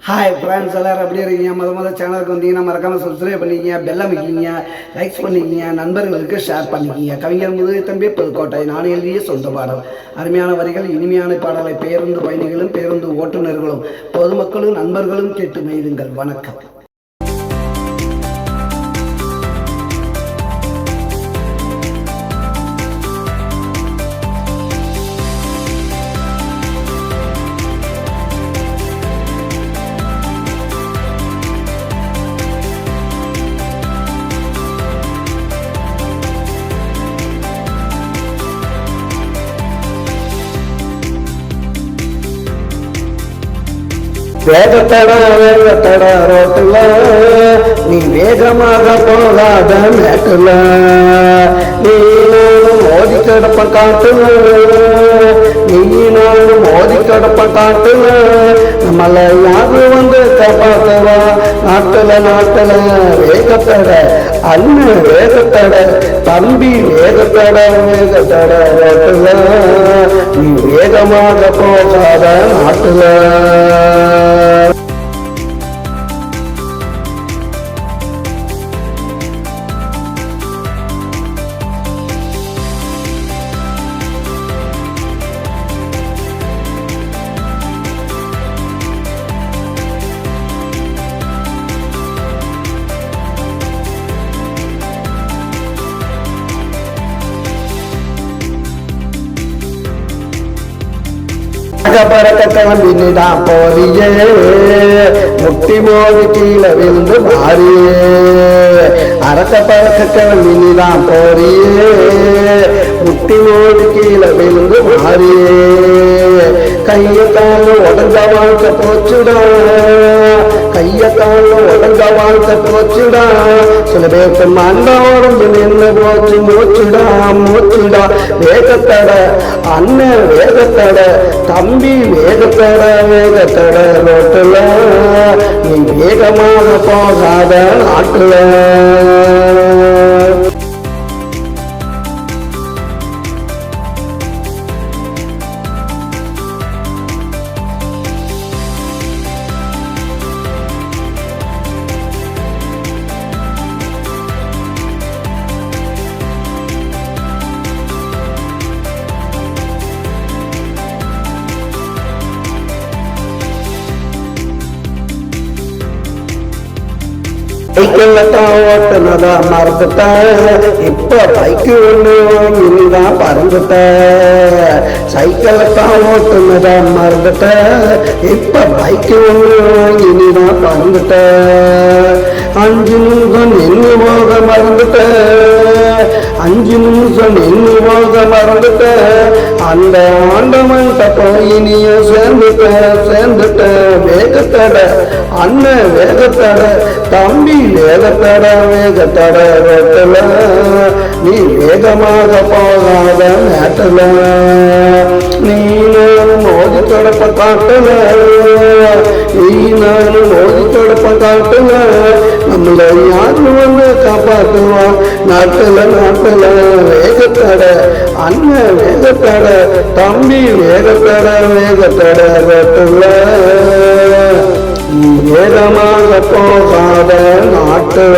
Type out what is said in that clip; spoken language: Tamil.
ஹாய் ஃப்ரெண்ட்ஸ், எல்லோரும் எப்படி இருக்கீங்க? முதல் சேனலுக்கு வந்தீங்கன்னா மறக்காமல் சப்ஸ்கிரைப் பண்ணிக்கிங்க, பெல்லம் வைக்கிங்க, லைக்ஸ் பண்ணிக்கிங்க, நண்பர்களுக்கு ஷேர் பண்ணிக்கிங்க. கவிஞர் முதுகை தம்பி புதுக்கோட்டை. நான் எழுதிய சொந்த பாடல். அருமையான வரிகள், இனிமையான பாடலை பேருந்து பயணிகளும் பேருந்து ஓட்டுநர்களும் பொதுமக்களும் நண்பர்களும் கேட்டு மெய்துங்கள். வணக்கம். வேகத்தட ரோட்டுல நீ வேகமாக போகாத மேட்டுல நீ நானும் மோதி கிடப்ப காட்டுல மோதி கிடப்ப காட்டுல நம்மள யாரு வந்து காப்பாத்தவா நாட்டுல வேகத்தட அண்ணன் வேகத்தட தம்பி வேகத்தட ரோட்டுல நீ வேகமாக போகாத நாட்டுல. பறக்க கிளம்பினிதான் போறியே முட்டி மோதி கீழே விழுந்து மாறியே அரக்க பறக்க கிளம்பினிதான் போறியே முட்டி மோதி கீழே விழுந்து மாறியே கையத்தாலும் உடஞ்ச வாழ்க்கை போச்சுடா கையத்தாலும் உடஞ்ச வாழ்க்கை போச்சுடா சில பேருக்கு மண்ட உடம்பு நின்று போச்சு மூச்சுடா வேகத்தட அண்ணன் வேகத்தட தம்பி வேகத்தட ரோட்டுல நீ வேகமாக போகாத நாட்டுல. சைக்கிள்லத்தான் ஓட்டுனதா மறந்துட்ட இப்ப பைக்கு ஒண்ணு வாங்கிதான் பறந்துட்ட சைக்கிள்லத்தான் ஓட்டுனதா மறந்துட்ட இப்ப பைக்கு ஒண்ணு வாங்கிதான் பறந்துட்ட 5 நிமிஷம் நின்று போக மறந்துட்ட 5 நிமிஷம் நின்று போக மறந்துட்ட அந்த ஆண்டவன்கிட்ட போய் நீயும் சேர்ந்துட்ட வேகத்தட அண்ணன் வேகத்தட தம்பி வேகத்தட ரோட்டுல நீ வேகமாக போகாத மேட்டுல நீ நானும் மோதி தொடப்ப காட்டுல நம்மள யாரு வந்து காப்பாற்றுவா நாட்டுல வேகத்தட அண்ணன் வேகத்தட தம்பி வேகத்தட ரோட்டுல வேகமாக போகாத நாட்டுல.